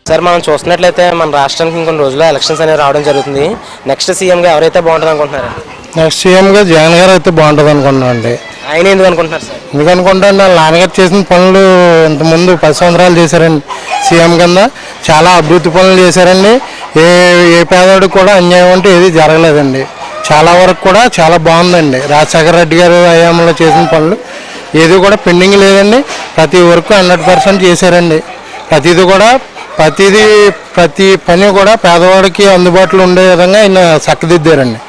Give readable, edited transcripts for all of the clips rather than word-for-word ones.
Sir మనం చూస్తున్నట్లయితే మన రాష్ట్రానికి ఇంకొన్ని రోజుల్లో ఎలక్షన్స్ అనేవి రావడం జరుగుతుంది. నెక్స్ట్ సీఎంగా ఎవరైతే బాగుంటుంది అనుకుంటున్నారు? నెక్స్ట్ సీఎంగా జగన్ గారు అయితే బాగుంటుంది అనుకుంటున్నాను అండి. ఆయన ఎందుకు అనుకుంటున్నారు సార్? ఎందుకు అనుకుంటాను, వాళ్ళ నాన్నగారు చేసిన పనులు ఇంతకుముందు 10 సంవత్సరాలు చేశారండి. సీఎం కింద చాలా అభివృద్ధి పనులు చేశారండి. ఏ పేదవాడికి కూడా అన్యాయం అంటే ఏది జరగలేదండి. చాలా వరకు కూడా చాలా బాగుందండి. రాజశేఖర రెడ్డి గారు హయాంలో చేసిన పనులు ఏది కూడా పెండింగ్ లేదండి. ప్రతి వరకు 100% చేశారండి. ప్రతి పని కూడా పేదవాడికి అందుబాటులో ఉండే విధంగా ఆయన చక్కదిద్దారండి.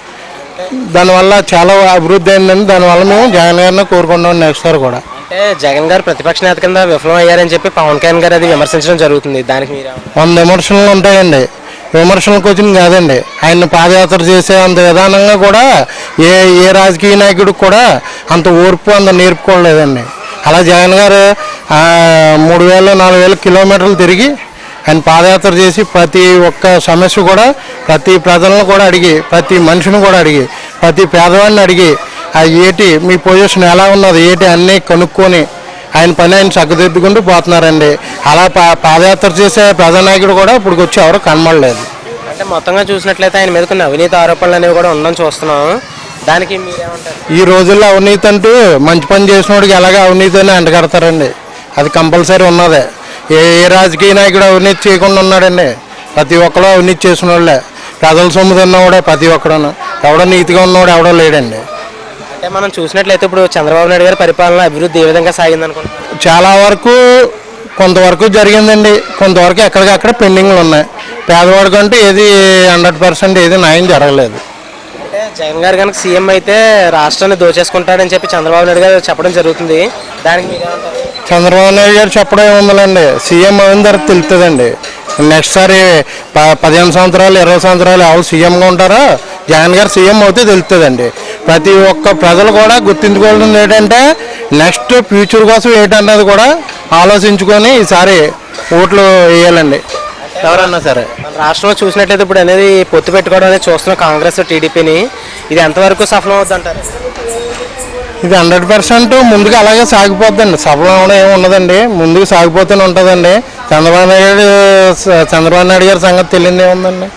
దానివల్ల చాలా అభివృద్ధి అయిందండి. దానివల్ల మేము జగన్ గారిని కోరుకుంటాం నెక్స్ట్ సార్ కూడా. అంటే జగన్ గారు ప్రతిపక్ష నేత కింద విఫలం అయ్యారని చెప్పి పవన్ కళ్యాణ్ గారు అది విమర్శించడం జరుగుతుంది. దానికి మీరు 100 విమర్శలు ఉంటాయండి. విమర్శలకు వచ్చింది కాదండి, ఆయన పాదయాత్ర చేసే అంత విధానంగా కూడా ఏ రాజకీయ నాయకుడికి కూడా అంత ఓర్పు అంత నేర్పుకోలేదండి. అలా జగన్ గారు 3000-4000 కిలోమీటర్లు తిరిగి ఆయన పాదయాత్ర చేసి ప్రతి ఒక్క సమస్య కూడా ప్రతి ప్రజలను కూడా అడిగి, ప్రతి మనిషిని కూడా అడిగి, ప్రతి పేదవాడిని అడిగి ఏటి మీ పొజిషన్ ఎలా ఉన్నది ఏటి అన్నీ కనుక్కొని ఆయన పని ఆయన చక్కదిద్దుకుంటూ పోతున్నారండి. అలా పాదయాత్ర చేసే ప్రజానాయకుడు కూడా ఇప్పుడు వచ్చి ఎవరు కనబడలేదు. అంటే మొత్తంగా చూసినట్లయితే ఆయన మీద కొన్ని అవినీతి ఆరోపణలు అనేవి కూడా ఉందని చూస్తున్నాం. దానికి మీరేమంటారు? ఈ రోజుల్లో అవినీతి అంటూ మంచి పని చేసిన వాడికి ఎలాగ అవినీతి అని అంటగడతారండి. అది కంపల్సరీ ఉన్నదే. ఏ రాజకీయ నాయకుడు అవినీతి చేయకుండా ఉన్నాడండి. ప్రతి ఒక్కరు అవినీతి చేసిన వాళ్ళే. ప్రజల సొమ్ము తిన్నవాడే ప్రతి ఒక్కడను. ఎవడో నీతిగా ఉన్నవాడు ఎవడో లేడండి. అంటే మనం చూసినట్లయితే ఇప్పుడు చంద్రబాబు నాయుడు గారి పరిపాలన అభివృద్ధి ఏ విధంగా సాగింది అనుకుంటున్నారు? చాలా వరకు కొంతవరకు జరిగిందండి. కొంతవరకు ఎక్కడికక్కడ పెండింగ్లు ఉన్నాయి. పేదవాడికంటే ఏది 100% ఏది న్యాయం జరగలేదు. అంటే జగన్ గారు కనుక సీఎం అయితే రాష్ట్రాన్ని దోచేసుకుంటాడని చెప్పి చంద్రబాబు నాయుడు గారు చెప్పడం జరుగుతుంది. దానికి మీరేమంటారు? చంద్రబాబు నాయుడు గారు చెప్పడం ఏముందండి, సీఎం అయిన తర్వాత తెలుస్తుందండి. నెక్స్ట్ సారి 15 సంవత్సరాలు 20 సంవత్సరాలు ఎవరు సీఎంగా ఉంటారో జగన్ గారు సీఎం అవుతే తెలుస్తుందండి. ప్రతి ఒక్క ప్రజలు కూడా గుర్తించుకోవాల్సింది ఏంటంటే నెక్స్ట్ ఫ్యూచర్ కోసం ఏంటన్నది కూడా ఆలోచించుకొని ఈసారి ఓట్లు వేయాలండి ఎవరన్నా సరే. మన రాష్ట్రంలో చూసినట్లయితే ఇప్పుడు అనేది పొత్తు పెట్టుకోవడం అనేది చూస్తున్నాం కాంగ్రెస్ టీడీపీని. ఇది ఎంతవరకు సఫలం అవుద్ది అంటారు? ఇది 100% ముందుకు అలాగే సాగిపోద్దండి. సఫలం అవడం ఏమి ఉండదండి, ముందుకు సాగిపోతూనే ఉంటుందండి. చంద్రబాబు నాయుడు గారి సంగతి తెలియదే ఉందండి.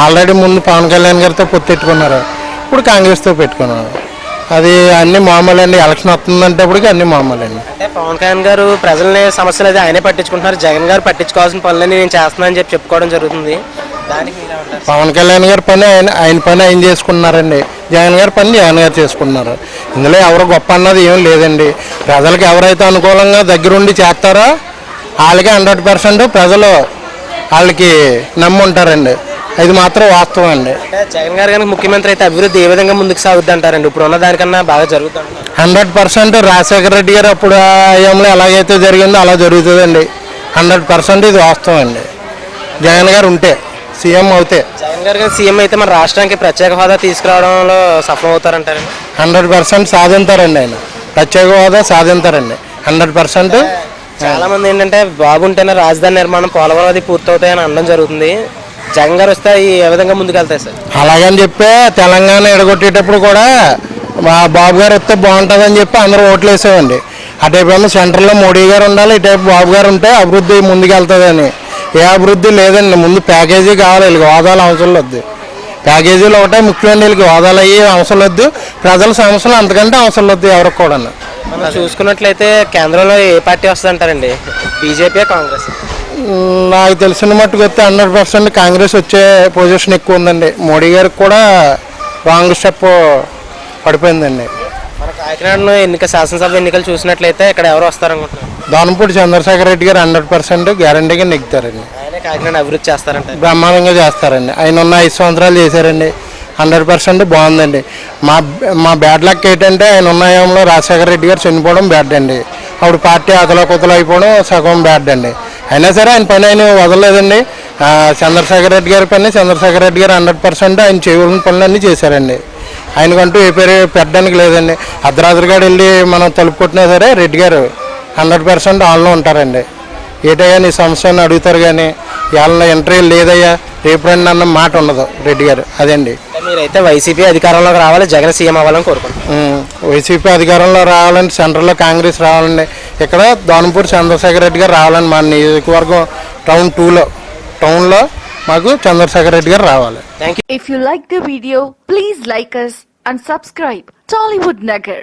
ఆల్రెడీ ముందు పవన్ కళ్యాణ్ గారితో పొత్తు పెట్టుకున్నారు, ఇప్పుడు కాంగ్రెస్తో పెట్టుకున్నారు. అది అన్ని మామూలు అండి. ఎలక్షన్ వస్తుందంటే ఇప్పటికి అన్ని మామూలు అండి. అంటే పవన్ కళ్యాణ్ గారు ప్రజల్ని సమస్యలు అది ఆయనే పట్టించుకుంటున్నారు, జగన్ గారు పట్టించుకోవాల్సిన పనులని నేను చేస్తున్నానని చెప్పి చెప్పుకోవడం జరుగుతుంది. దానికి పవన్ కళ్యాణ్ గారి పని ఆయన పని ఆయన చేసుకుంటున్నారండి. జగన్ గారి పని జగన్ గారు చేసుకుంటున్నారు. ఇందులో ఎవరు గొప్ప అన్నది ఏం లేదండి. ప్రజలకు ఎవరైతే అనుకూలంగా దగ్గరుండి చేస్తారో వాళ్ళకి 100% ప్రజలు వాళ్ళకి నమ్మి ఉంటారండి. ఇది మాత్రం వాస్తవం అండి. అంటే జగన్ గారు కనుక ముఖ్యమంత్రి అయితే అభివృద్ధి ఏ విధంగా ముందుకు సాగుద్ది అంటారండి? ఇప్పుడు ఉన్న దానికన్నా బాగా జరుగుతుంది 100%. రాజశేఖర రెడ్డి గారు అప్పుడు హయాంలో ఎలాగైతే జరిగిందో అలా జరుగుతుందండి. 100% ఇది వాస్తవం అండి. జగన్ గారు ఉంటే సీఎం అవుతే, జగన్ గారు సీఎం అయితే మన రాష్ట్రానికి ప్రత్యేక హోదా తీసుకురావడంలో సఫలం అవుతారంటారండి? 100% సాధించారండి. ఆయన ప్రత్యేక హోదా సాధించారండి 100%. చాలా మంది ఏంటంటే బాగుంటేనే రాజధాని నిర్మాణం పోలవరం అది పూర్తవుతాయని అనడం జరుగుతుంది. జగన్ గారు వస్తే ఏ విధంగా ముందుకు వెళ్తాయి సార్? అలాగని చెప్పి తెలంగాణ ఎడగొట్టేటప్పుడు కూడా మా బాబు గారు వస్తే బాగుంటుందని చెప్పి అందరూ ఓట్లు వేసేవండి. అటైపు ఏమో సెంటర్లో మోడీ గారు ఉండాలి, ఇటైపు బాబు గారు ఉంటే అభివృద్ధి ముందుకు వెళ్తుందని. ఏ అభివృద్ధి లేదండి. ముందు ప్యాకేజీ కావాలి, వీళ్ళకి హోదాలు అవసరం వద్దు. ప్యాకేజీలు ఒకటే ముఖ్యమైన, వీళ్ళకి హోదాలు అయ్యి అవసరం వద్దు. ప్రజల సమస్యలు అంతకంటే అవసరం వద్దు ఎవరికి కూడా. మనం చూసుకున్నట్లయితే కేంద్రంలో ఏ పార్టీ వస్తుంది అంటారండి? బీజేపీ కాంగ్రెస్? నాకు తెలిసిన మట్టుకు వస్తే 100% కాంగ్రెస్ వచ్చే పొజిషన్ ఎక్కువ ఉందండి. మోడీ గారికి కూడా రాంగ్ స్టెప్ పడిపోయిందండి. మన కాకినాడలో శాసనసభ ఎన్నికలు చూసినట్లయితే ఇక్కడ ఎవరు వస్తారనుకుంటున్నారు? దానిపూడి చంద్రశేఖర్ రెడ్డి గారు 100% గ్యారంటీగా నెగ్గుతారండి. ఆయన కాకినాడ అభివృద్ధి చేస్తారంట? బ్రహ్మాండంగా చేస్తారండి. ఆయన ఉన్న 5 సంవత్సరాలు చేశారండి. 100% బాగుందండి. మా బ్యాడ్ లక్ ఏంటంటే ఆయన ఉన్న హయాంలో రాజశేఖర రెడ్డి గారు చనిపోవడం బ్యాడ్ అండి. అప్పుడు పార్టీ అతలాకుతలు అయిపోవడం సగం బ్యాడ్ అండి. అయినా సరే ఆయన పని ఆయన వదలలేదండి. చంద్రశేఖర రెడ్డి గారి పని చంద్రశేఖర రెడ్డి గారు 100% ఆయన చేయవలసిన పనులన్నీ చేశారండి. ఆయనకంటూ ఏ పేరు పెట్టడానికి లేదండి. అర్ధరాత్రిగాడు వెళ్ళి మనం తలుపు కొట్టినా సరే రెడ్డి గారు 100% ఆన్లో ఉంటారండి. ఏటయ్యా నీ సమస్యను అడుగుతారు, కానీ వాళ్ళ ఇంటర్వ్యూ లేదయ్యా రేపు రండి అన్న మాట ఉండదు రెడ్డి గారు. అదండి. మీరైతే వైసీపీ అధికారంలోకి రావాలి, జగన్ సీఎం అవ్వాలని కోరుకుంటున్నాను. వైసీపీ అధికారంలో రావాలంటే సెంట్రల్లో కాంగ్రెస్ రావాలండి. ఇక్కడ దానిపూడి చంద్రశేఖర్ రెడ్డి గారు రావాలండి. మా నియోజకవర్గం టౌన్ 2లో టౌన్లో మాకు చంద్రశేఖర్ రెడ్డి గారు రావాలి. Thank you. If you like the video, please like us and subscribe Tollywood Nagar.